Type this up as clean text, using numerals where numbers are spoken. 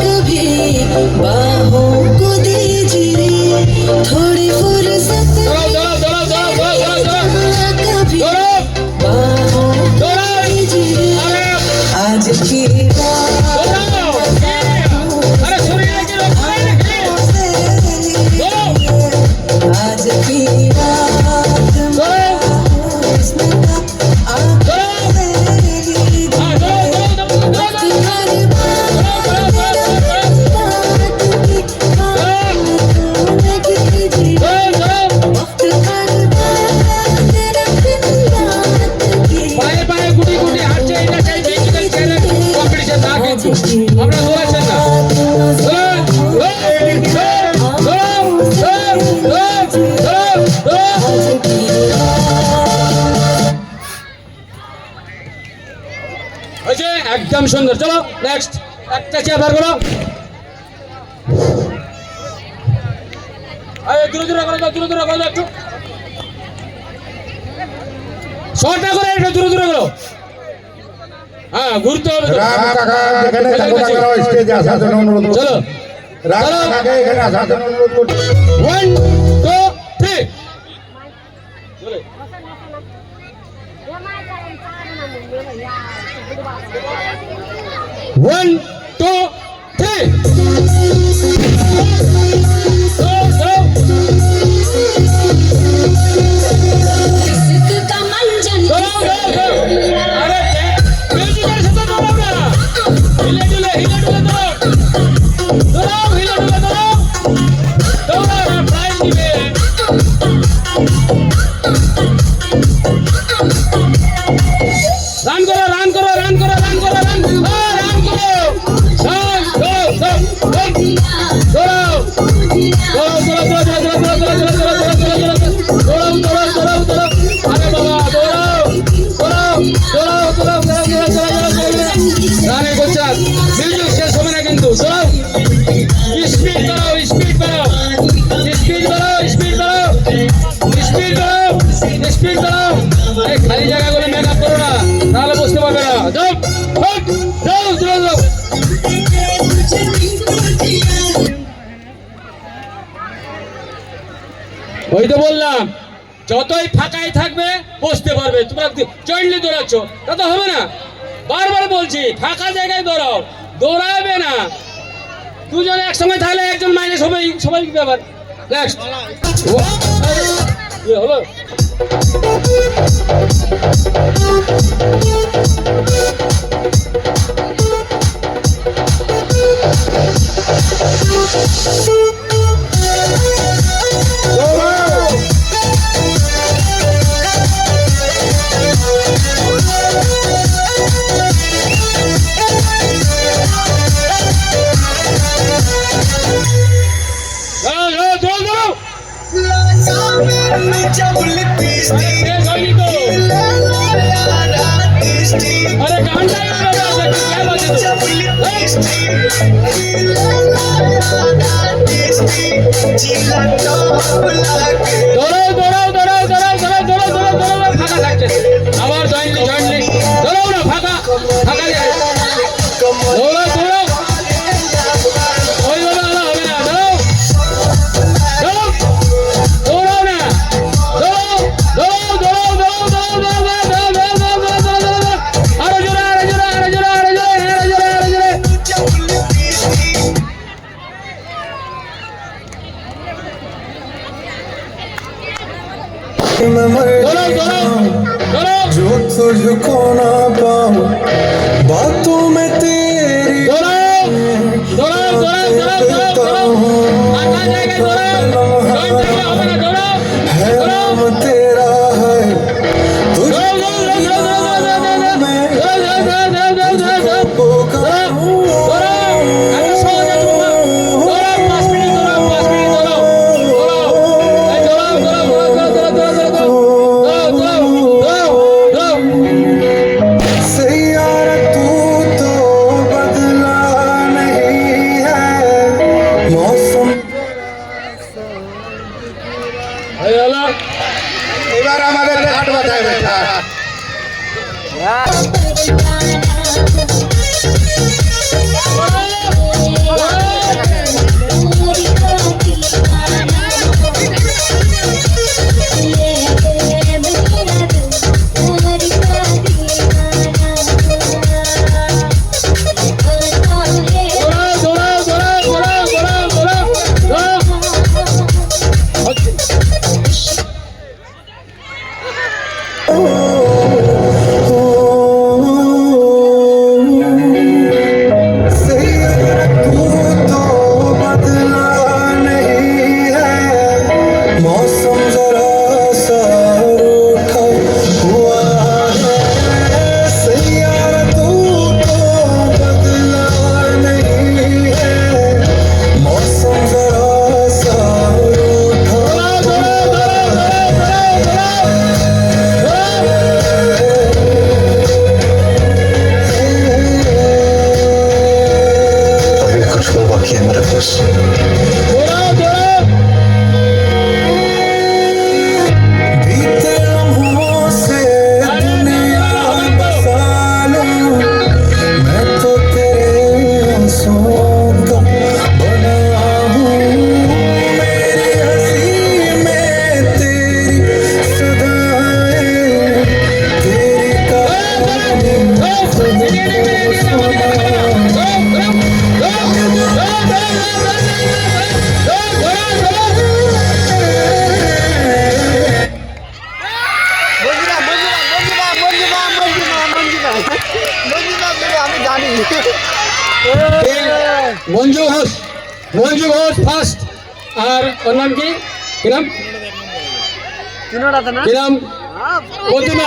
कभी बाहों को दीजिए थोड़ी फुर्सत कभी बाहों को दीजिए आज की आज की रात एकदम सुंदर। चलो नेक्स्ट একটা চেয়ার বার করো। আরে দূরে দূরে করো, দূরে দূরে করো একটু শর্টটা করে একটু দূরে দূরে করো। হ্যাঁ ঘুরতে হবে তো। রাম কাকা এখানে থাকো কাকা স্টেজে আসার জন্য অনুরোধ করছি। চলো রাম কাকা এখানে আসার জন্য অনুরোধ করছি। 1 2 3 চলে। 1 2 3 খালি জায়গাগুলো মেকআপ করো না, তাহলে বুঝতে পারবে না। যাও যাও যাও যাও। ওই তো বললাম যতই ফাঁকাই থাকবে বসতে পারবে। তোমরা জয়েন্টলি দৌড়াচ্ছ তা তো হবে না। বারবার বলছি ফাঁকা জায়গায় দৌড়াও, দৌড়াবে না। দুজনে একসঙ্গে থাকলে একজন মাইনাস হবেই, সবাই ব্যাপার। নেক্সট হলো अरे घंटा দৌড়াও দৌড়াও দৌড়াও দৌড়াও দৌড়াও দৌড়াও দৌড়াও দৌড়াও ফাঁকা থাকছে আবার জয়েন্টলি জয়েন্টলি দৌড়াও না ফাঁকা ফাঁকা দৌড়াও দৌড়াও ওইভাবে আলা হবে না। দৌড়াও দৌড়াও দৌড়াও না দৌড়াও দৌড়াও দৌড়াও দৌড়াও দৌড়াও দৌড়াও আরো জোরে আরো জোরে আরো জোরে আরো জোরে আরো জোরে আরো জোরে। मैं मर दौड़ाओ जो तुझको ना पाऊं बातों में तेरी दौड़ाओ दौड़ाओ दौड़ाओ दौड़ाओ दौड़ाओ आधा जाएगा दौड़ाओ जॉइन करना होगा ना दौड़ाओ है नाम तेरा है दौड़ाओ तुझको सैयारा দৌড়াও দৌড়াও बीते लम्हों से दुनिया बसा लूं मैं तो तेरे आंसुओं का बना हूँ मेरी हंसी में तेरी सदाएं तेरी कहानी আমি জানি মঞ্জু ঘোষ ফার্স্ট আর ওর নাম কি নাম তিনোটাতে না কি নাম প্রতিমা